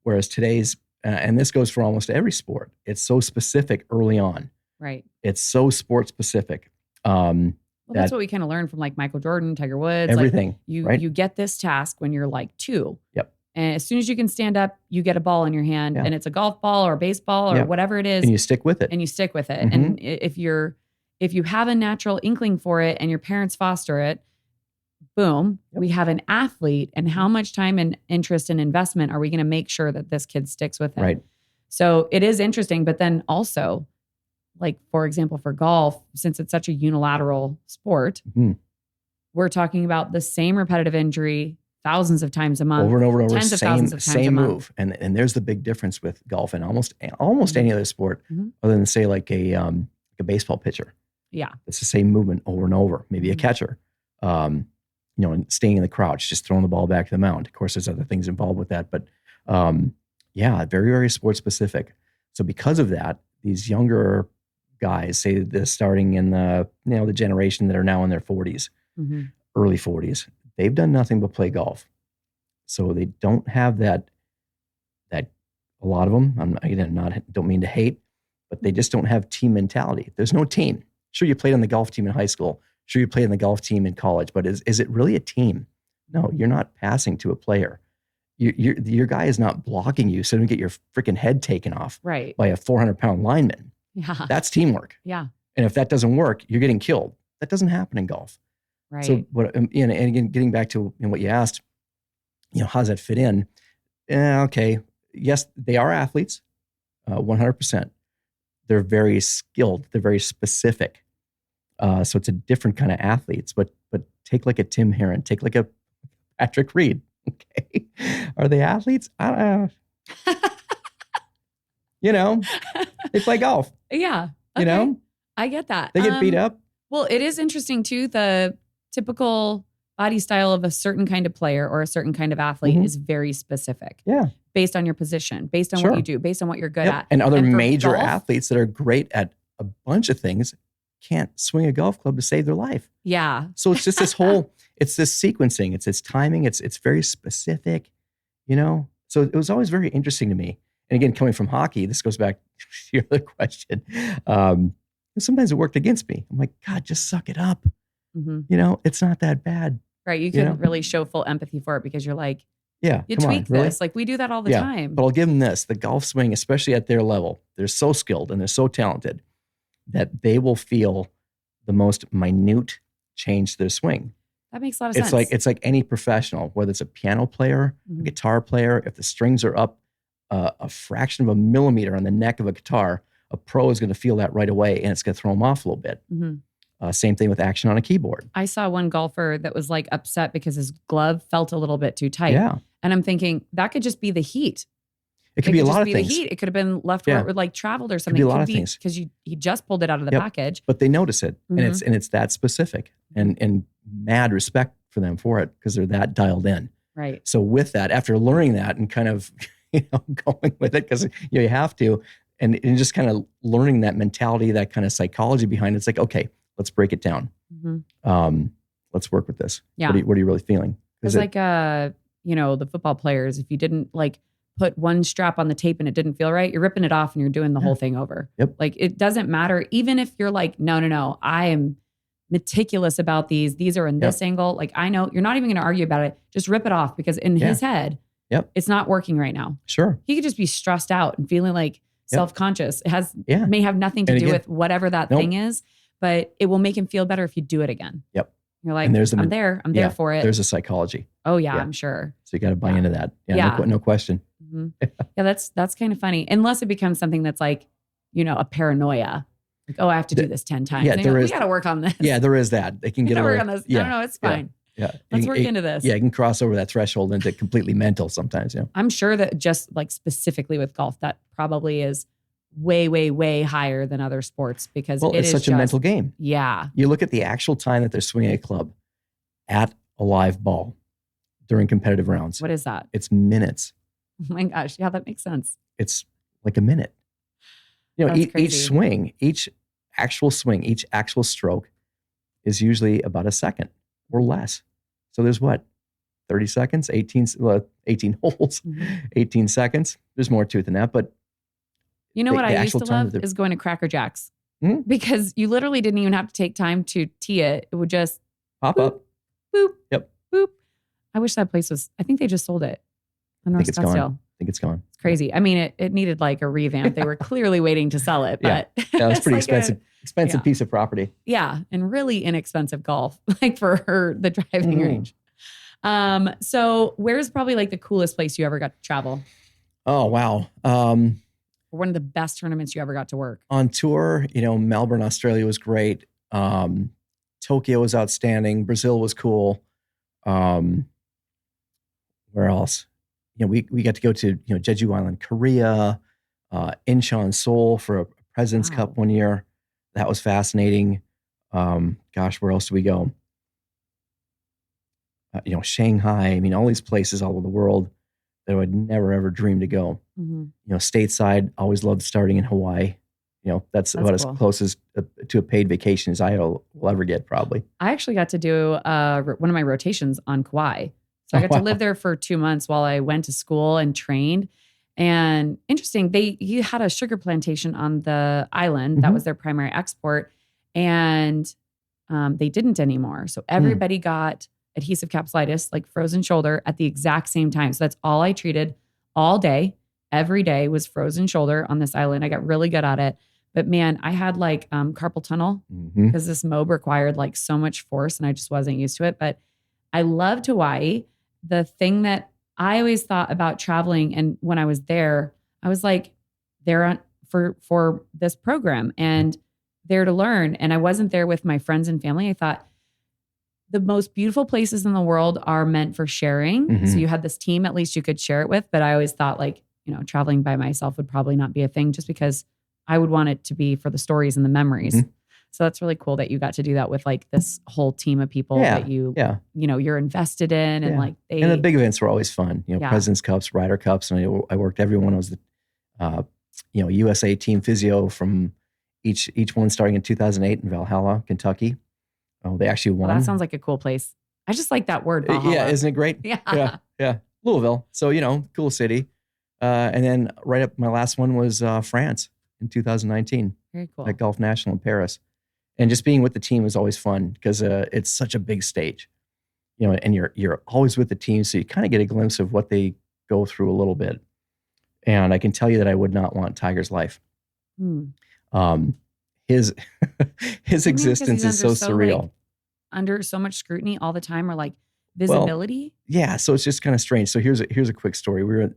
Whereas today's, and this goes for almost every sport, it's so specific early on. Right. It's so sport specific. That's what we kind of learned from like Michael Jordan, Tiger Woods. Everything. Like you get this task when you're like 2. Yep. And as soon as you can stand up, you get a ball in your hand and it's a golf ball or a baseball or whatever it is. And you stick with it. And if you have a natural inkling for it and your parents foster it, boom, we have an athlete. And how much time and interest and investment are we going to make sure that this kid sticks with it? Right. So it is interesting, but then also, like, for example, for golf, since it's such a unilateral sport, we're talking about the same repetitive injury thousands of times a month, over and over and over, tens of thousands of times a month. move. And there's the big difference with golf and almost any other sport, other than say like a baseball pitcher. Yeah. It's the same movement over and over. Maybe a catcher, and staying in the crouch, just throwing the ball back to the mound. Of course, there's other things involved with that, but very, very sport specific. So because of that, these younger guys, say they're starting in the generation that are now in their 40s, early 40s, they've done nothing but play golf. So they don't have that a lot of them, don't mean to hate, but they just don't have team mentality. There's no team. Sure, you played on the golf team in high school. Sure, you played on the golf team in college, but is it really a team? No, you're not passing to a player. Your guy is not blocking you so you don't get your freaking head taken off by a 400-pound lineman. Yeah. That's teamwork. Yeah. And if that doesn't work, you're getting killed. That doesn't happen in golf. Right. So and again, getting back to what you asked, how does that fit in? Okay. Yes, they are athletes, 100%. They're very skilled. They're very specific. So it's a different kind of athletes, but take like a Tim Herron, take like a Patrick Reed. Okay. Are they athletes? I don't know. They play golf. Yeah. Okay. I get that. They get beat up. Well, it is interesting too. The typical body style of a certain kind of player or a certain kind of athlete is very specific. Yeah. Based on your position, based on what you do, based on what you're good at. And other major athletes that are great at a bunch of things can't swing a golf club to save their life. Yeah. So it's just this it's this sequencing, it's this timing, it's very specific, So it was always very interesting to me. And again, coming from hockey, this goes back to your other question. Sometimes it worked against me. I'm like, God, just suck it up. It's not that bad. Right. You couldn't really show full empathy for it because you're like, you tweak this. Really? Like we do that all the time. But I'll give them this. The golf swing, especially at their level, they're so skilled and they're so talented that they will feel the most minute change to their swing. That makes a lot of sense. It's like any professional, whether it's a piano player, a guitar player, if the strings are up a fraction of a millimeter on the neck of a guitar, a pro is going to feel that right away and it's going to throw them off a little bit. Same thing with action on a keyboard. I saw one golfer that was like upset because his glove felt a little bit too tight. Yeah. And I'm thinking that could just be the heat. It could be a lot of things. The heat. It could have been left where it would like traveled or something. It could be a lot of things. Because he just pulled it out of the package. But they notice it. And it's that specific. And mad respect for them for it because they're that dialed in. Right. So with that, after learning that and kind of going with it, because you have to, and just kind of learning that mentality, that kind of psychology behind it, it's like, okay, let's break it down. Let's work with this. Yeah. What are you really feeling? It's like, the football players, if you didn't like put one strap on the tape and it didn't feel right, you're ripping it off and you're doing the whole thing over. Yep. Like it doesn't matter. Even if you're like, no, I am meticulous about these. These are in this angle. Like I know you're not even going to argue about it. Just rip it off because in his head, it's not working right now. Sure. He could just be stressed out and feeling like self-conscious. It may have nothing to do with whatever that thing is, but it will make him feel better if you do it again. Yep. You're like, I'm there for it. There's a psychology. Oh yeah, I'm sure. So you got to buy into that. No question. That's kind of funny. Unless it becomes something that's like, a paranoia. Like, I have to do this 10 times. Yeah, we got to work on this. Yeah, there is that. They can get work on this. No, it's fine. Yeah. Let's work into this. Yeah, you can cross over that threshold into completely mental sometimes. Yeah. I'm sure that just like specifically with golf, that probably is way, way, way higher than other sports because it's such a mental game. Yeah. You look at the actual time that they're swinging a club at a live ball during competitive rounds. What is that? It's minutes. Oh my gosh. Yeah, that makes sense. It's like a minute. Each swing, each actual stroke is usually about a second or less. So there's 30 seconds, 18 holes, 18 seconds. There's more to it than that, but what I used to love is going to Cracker Jacks because you literally didn't even have to take time to tee it. It would just pop up. Boop. Yep. Boop. I wish that place I think they just sold it. In North Scottsdale. I think it's gone. It's crazy. I mean, it needed like a revamp. They were clearly waiting to sell it, but it was pretty expensive piece of property. Yeah. And really inexpensive golf, like for the driving range. So where's probably like the coolest place you ever got to travel? Oh, wow. one of the best tournaments you ever got to work? On tour, Melbourne, Australia was great. Tokyo was outstanding. Brazil was cool. Where else? We got to go to, Jeju Island, Korea, Incheon, Seoul for a President's Cup one year. That was fascinating. Where else do we go? Shanghai. I mean, all these places all over the world that I would never, ever dream to go. Stateside, always loved starting in Hawaii. That's about cool. As close as to a paid vacation as I will ever get, probably. I actually got to do one of my rotations on Kauai. So I got to live there for 2 months while I went to school and trained. And interesting, you had a sugar plantation on the island. That was their primary export. And they didn't anymore. So everybody got adhesive capsulitis, like frozen shoulder, at the exact same time. So that's all I treated all day. Every day was frozen shoulder on this island. I got really good at it. But man, I had like carpal tunnel because this mob required like so much force and I just wasn't used to it. But I loved Hawaii. The thing that I always thought about traveling, and when I was there, I was like there for this program and there to learn. And I wasn't there with my friends and family. I thought the most beautiful places in the world are meant for sharing. So you had this team, at least you could share it with. But I always thought like, traveling by myself would probably not be a thing just because I would want it to be for the stories and the memories. So that's really cool that you got to do that with like this whole team of people that you're invested in and like and the big events were always fun. President's Cups, Ryder Cups, and I worked every one. I was the USA team physio from each one starting in 2008 in Valhalla, Kentucky. Oh, they actually won. Well, that sounds like a cool place. I just like that word, Valhalla. Yeah, isn't it great? Yeah. Louisville. So cool city. And then right up, my last one was France in 2019. Very cool. At Golf National in Paris. And just being with the team was always fun because it's such a big stage, and you're always with the team. So you kind of get a glimpse of what they go through a little bit. And I can tell you that I would not want Tiger's life. His existence is so surreal. Like, under so much scrutiny all the time, or like visibility. Well, yeah. So it's just kind of strange. So here's a quick story. We were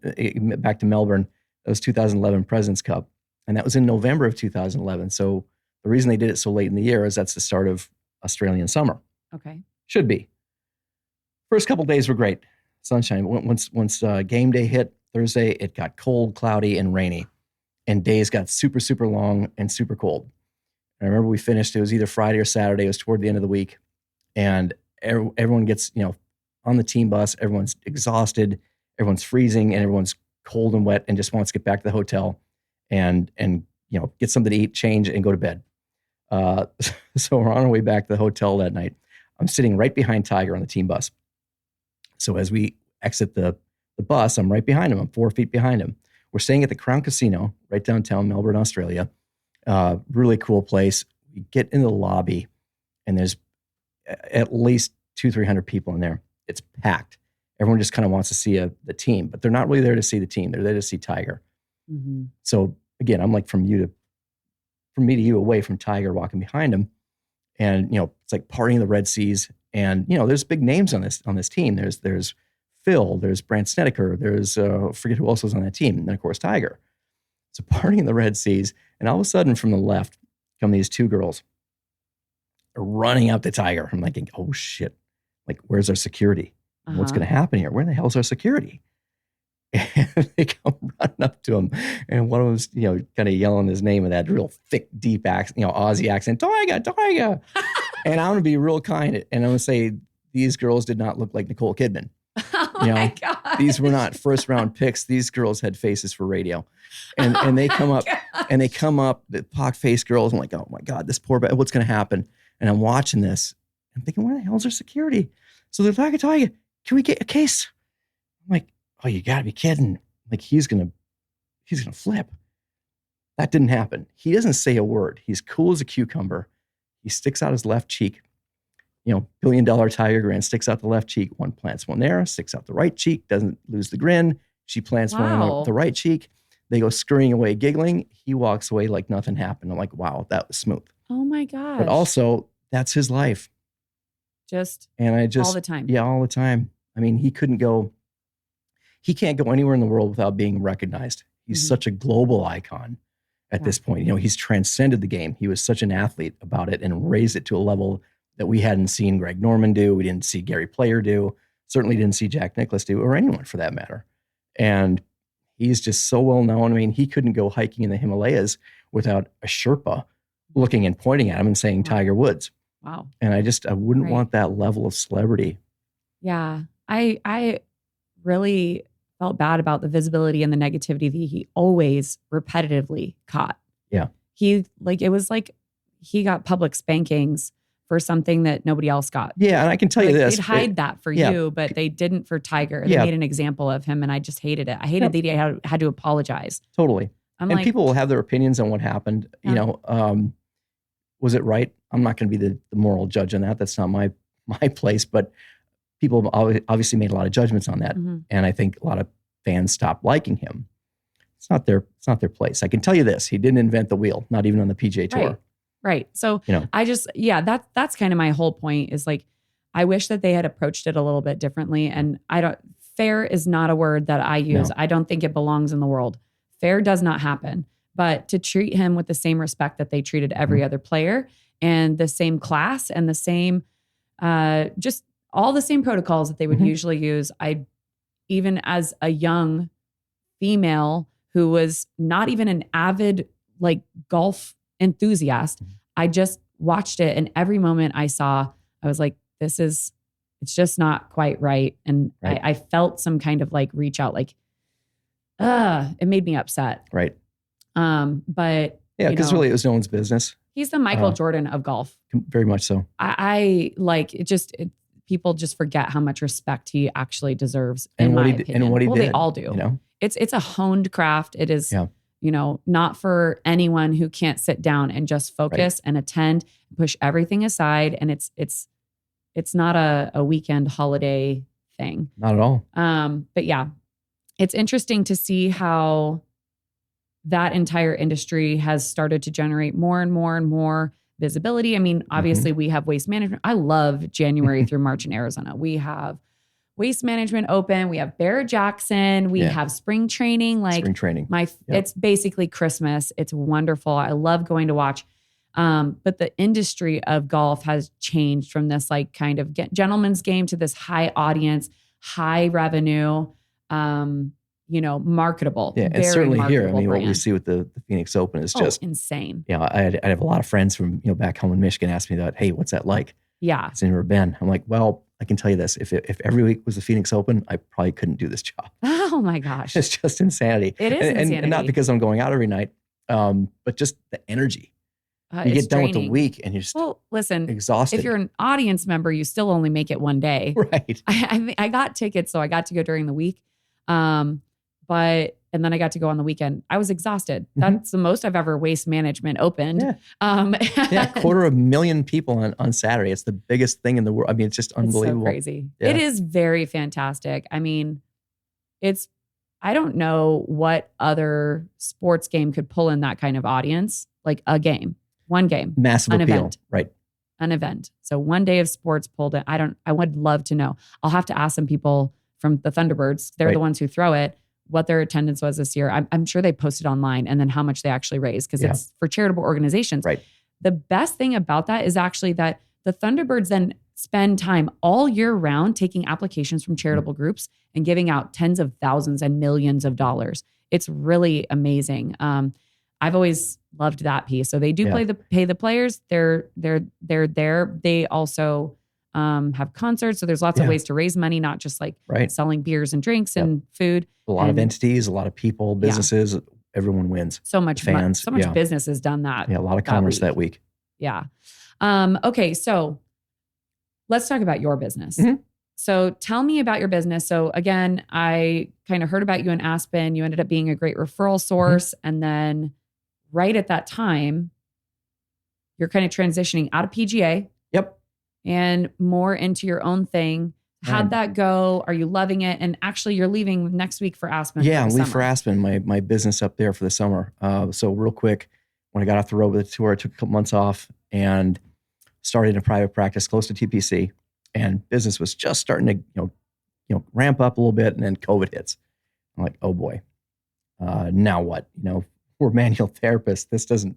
back to Melbourne. That was 2011 President's Cup. And that was in November of 2011. So the reason they did it so late in the year is that's the start of Australian summer. Okay. Should be. First couple days were great. Sunshine. Once game day hit Thursday, it got cold, cloudy, and rainy. And days got super, super long and super cold. And I remember we finished, it was either Friday or Saturday. It was toward the end of the week. And everyone gets, on the team bus, everyone's exhausted, everyone's freezing, and everyone's cold and wet and just wants to get back to the hotel and get something to eat, change, and go to bed. So we're on our way back to the hotel that night. I'm sitting right behind Tiger on the team bus. So as we exit the bus, I'm right behind him. I'm 4 feet behind him. We're staying at the Crown Casino right downtown Melbourne, Australia. Really cool place. We get into the lobby and there's at least 200-300 people in there. It's packed. Everyone just kind of wants to see the team, but they're not really there to see the team. They're there to see Tiger. So again, I'm like from me to you away from Tiger, walking behind him. And, it's like partying in the Red Seas. And, there's big names on this team. There's Phil, there's Brandt Snedeker, there's, forget who else was on that team. And then of course, Tiger. So partying in the Red Seas. And all of a sudden from the left come these two girls. They're running up to Tiger. I'm thinking, oh shit. Like, where's our security? What's going to happen here? Where the hell's our security? And they come running up to him, and one of them's, kind of yelling his name in that real thick, deep accent, Aussie accent, Tiger. And I'm going to be real kind, and I'm going to say these girls did not look like Nicole Kidman. Oh my God. These were not first round picks. These girls had faces for radio, and they come up, the pock-faced girls. I'm like, oh my God, this poor, what's going to happen? And I'm watching this. I'm thinking, where the hell's our security? So they're like, Tiger, can we get a case? I'm like, oh, you gotta be kidding. Like he's gonna flip. That didn't happen. He doesn't say a word. He's cool as a cucumber. He sticks out his left cheek. $1 billion Tiger grin, sticks out the left cheek. One plants one there, sticks out the right cheek, doesn't lose the grin. She plants one on the right cheek. They go scurrying away, giggling. He walks away like nothing happened. I'm like, wow, that was smooth. Oh my gosh. But also, that's his life. All the time. Yeah, all the time. I mean, he can't go anywhere in the world without being recognized. He's such a global icon at this point. You know, he's transcended the game. He was such an athlete about it and raised it to a level that we hadn't seen Greg Norman do. We didn't see Gary Player do. Certainly didn't see Jack Nicklaus do, or anyone for that matter. And he's just so well known. I mean, he couldn't go hiking in the Himalayas without a Sherpa looking and pointing at him and saying Tiger Woods. Wow. And I wouldn't want that level of celebrity. Yeah. I really felt bad about the visibility and the negativity that he always repetitively caught. Yeah. It was like he got public spankings for something that nobody else got. Yeah. And I can tell you this. They'd hide that for you, but they didn't for Tiger. They made an example of him and I just hated it. I hated that he had to apologize. Totally. And people will have their opinions on what happened. You know, was it right? I'm not going to be the moral judge on that. That's not my place, but people obviously made a lot of judgments on that. And I think a lot of fans stopped liking him. It's not their place. I can tell you this. He didn't invent the wheel, not even on the PGA Tour. Right. So I just, that's kind of my whole point is like, I wish that they had approached it a little bit differently. And fair is not a word that I use. No. I don't think it belongs in the world. Fair does not happen, but to treat him with the same respect that they treated every other player and the same class and the same, just all the same protocols that they would usually use. Even as a young female who was not even an avid like golf enthusiast, I just watched it. And every moment I saw, I was like, it's just not quite right. And I felt some kind of like reach out, like, it made me upset. Right. But yeah, because really it was no one's business. He's the Michael Jordan of golf. Very much so. I like it. People just forget how much respect he actually deserves. In my opinion, and what he did. They all do. You know, it's a honed craft. It is, not for anyone who can't sit down and just focus and attend, push everything aside. And it's not a weekend holiday thing. Not at all. But yeah, it's interesting to see how that entire industry has started to generate more and more and more visibility. I mean, obviously we have waste management. I love January through March in Arizona. We have waste management open. We have Barrett-Jackson. We have spring training. It's basically Christmas. It's wonderful. I love going to watch. But the industry of golf has changed from this like kind of gentleman's game to this high audience, high revenue, marketable. Yeah, and certainly here, I mean, what we see with the Phoenix Open is just insane. Yeah, I have a lot of friends from back home in Michigan ask me that, hey, what's that like? Yeah, it's never been. I'm like, well, I can tell you this: if every week was the Phoenix Open, I probably couldn't do this job. Oh my gosh, it's just insanity. It is insanity, and not because I'm going out every night, but just the energy. You get done with the week and you're just exhausted. If you're an audience member, you still only make it one day. Right. I got tickets, so I got to go during the week. And then I got to go on the weekend. I was exhausted. That's the most I've ever waste management opened. Yeah. 250,000 people on Saturday. It's the biggest thing in the world. I mean, it's just unbelievable. It's so crazy. Yeah. It is very fantastic. I mean, I don't know what other sports game could pull in that kind of audience, like a game. One game. Massive an appeal. Event. Right. An event. So one day of sports pulled in. I would love to know. I'll have to ask some people from the Thunderbirds. They're the ones who throw it, what their attendance was this year. I'm sure they posted online and then how much they actually raised because it's for charitable organizations. Right. The best thing about that is actually that the Thunderbirds then spend time all year round taking applications from charitable groups and giving out tens of thousands and millions of dollars. It's really amazing. I've always loved that piece. So they do pay the players. They're there. They also have concerts. So there's lots of ways to raise money, not just like selling beers and drinks and food. A lot of entities, a lot of people, businesses, everyone wins. So much fans. So much business has done that. Yeah, a lot of commerce that week. Yeah. Okay, so let's talk about your business. So tell me about your business. So again, I kind of heard about you in Aspen. You ended up being a great referral source. And then right at that time, you're kind of transitioning out of PGA. Yep. And more into your own thing. How'd that go? Are you loving it? And actually you're leaving next week for Aspen. Yeah, I'm leaving for Aspen, my business up there for the summer. So real quick, when I got off the road with the tour, I took a couple months off and started a private practice close to TPC. And business was just starting to, ramp up a little bit. And then COVID hits. I'm like, oh boy, Now what? We're manual therapists.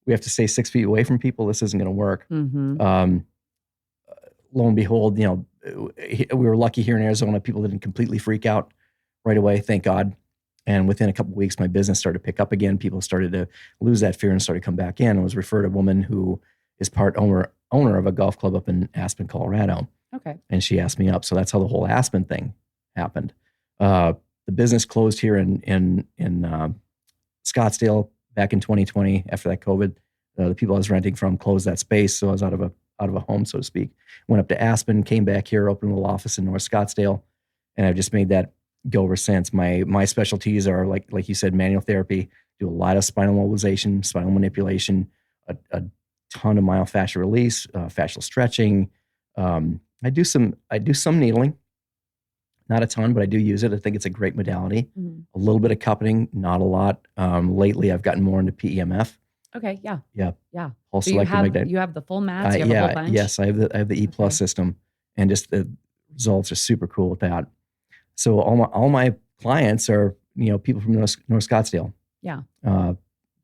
We have to stay 6 feet away from people. This isn't going to work. Lo and behold, we were lucky here in Arizona. People didn't completely freak out right away, thank God. And within a couple of weeks, my business started to pick up again. People started to lose that fear and started to come back in. I was referred a woman who is part owner of a golf club up in Aspen, Colorado. Okay. And she asked me up. So that's how the whole Aspen thing happened. The business closed here in Scottsdale back in 2020 after that COVID. The people I was renting from closed that space. So I was out of a home, so to speak. Went up to Aspen, came back here, opened a little office in North Scottsdale. And I've just made that go ever since. My specialties are like you said, manual therapy, do a lot of spinal mobilization, spinal manipulation, a ton of myofascial release, fascial stretching. I do some needling, not a ton, but I do use it. I think it's a great modality. A little bit of cupping, not a lot. Lately, I've gotten more into PEMF. Okay. Yeah. Yeah. Pulse So you have the full mats. You have a whole bunch. Yes, I have the E Plus system, and just the results are super cool with that. So all my clients are people from North Scottsdale. Yeah.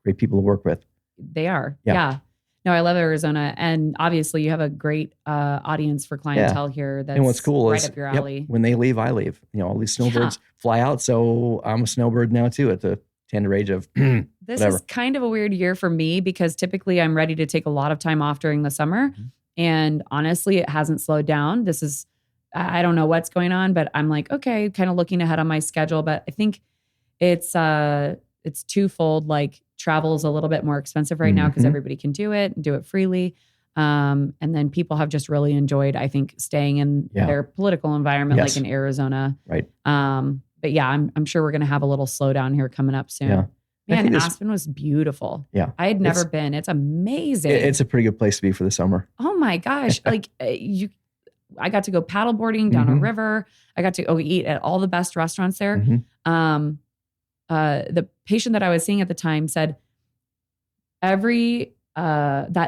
Great people to work with. They are. Yeah. No, I love Arizona, and obviously you have a great audience for clientele here. That's and what's cool right is up your alley. When they leave, I leave. All these snowbirds fly out, so I'm a snowbird now too at the tender age of This is kind of a weird year for me because typically I'm ready to take a lot of time off during the summer. And honestly, it hasn't slowed down. I don't know what's going on, but I'm like, okay, kind of looking ahead on my schedule. But I think it's twofold. Like travel is a little bit more expensive right now because everybody can do it and do it freely. And then people have just really enjoyed, I think, staying in their political environment, like in Arizona. Right. But yeah, I'm sure we're going to have a little slowdown here coming up soon. Yeah. Man, Aspen was beautiful. Yeah. I had never been. It's amazing. It's a pretty good place to be for the summer. Oh my gosh. I got to go paddleboarding down a river. I got to go eat at all the best restaurants there. The patient that I was seeing at the time said that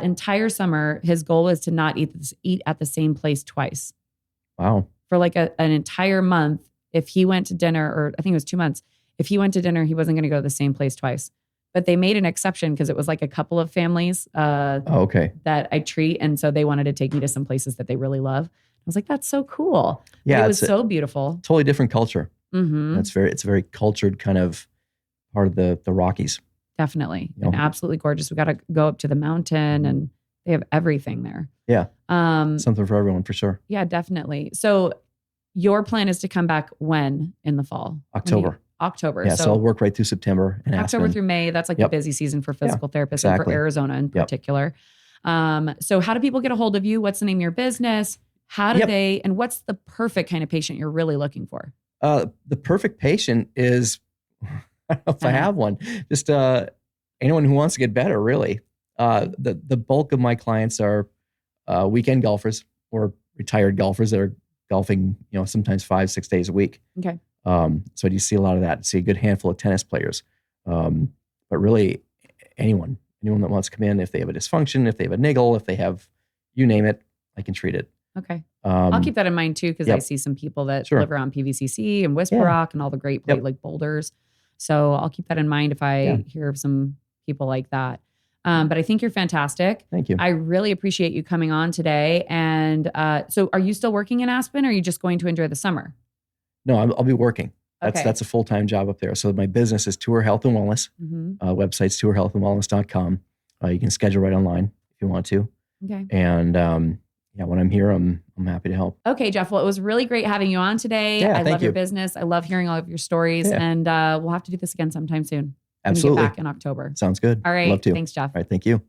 entire summer, his goal was to not eat at the same place twice. Wow. For like an entire month, if he went to dinner, or I think it was 2 months, if he went to dinner, he wasn't going to go to the same place twice. But they made an exception because it was like a couple of families that I treat. And so they wanted to take me to some places that they really love. I was like, that's so cool. Yeah. It was so beautiful. Totally different culture. It's a very cultured kind of part of the Rockies. Definitely. And absolutely gorgeous. We got to go up to the mountain and they have everything there. Yeah. Something for everyone for sure. Yeah, definitely. So your plan is to come back when in the fall? October. Yeah, so I'll work right through September and October Aspen. through May. That's like the busy season for physical therapists and for Arizona in particular. So how do people get a hold of you? What's the name of your business? How do they, and what's the perfect kind of patient you're really looking for? The perfect patient is, I don't know if I have one, just anyone who wants to get better, really. The bulk of my clients are weekend golfers or retired golfers that are golfing, sometimes 5-6 days a week. Okay. So you see a lot of that. See a good handful of tennis players. But really anyone that wants to come in, if they have a dysfunction, if they have a niggle, if they have, you name it, I can treat it. Okay. I'll keep that in mind too, because I see some people that live around PVCC and Whisper Rock and all the great like boulders. So I'll keep that in mind if I hear of some people like that. But I think you're fantastic. Thank you. I really appreciate you coming on today. And so are you still working in Aspen or are you just going to enjoy the summer? No, I'll be working. That's a full-time job up there. So my business is Tour Health and Wellness. Website's tourhealthandwellness.com. You can schedule right online if you want to. Okay. And when I'm here, I'm happy to help. Okay, Jeff. Well, it was really great having you on today. Yeah, I love your business. I love hearing all of your stories. Yeah. And we'll have to do this again sometime soon. Absolutely. Get back in October. Sounds good. All right. Love to. Thanks, Jeff. All right. Thank you.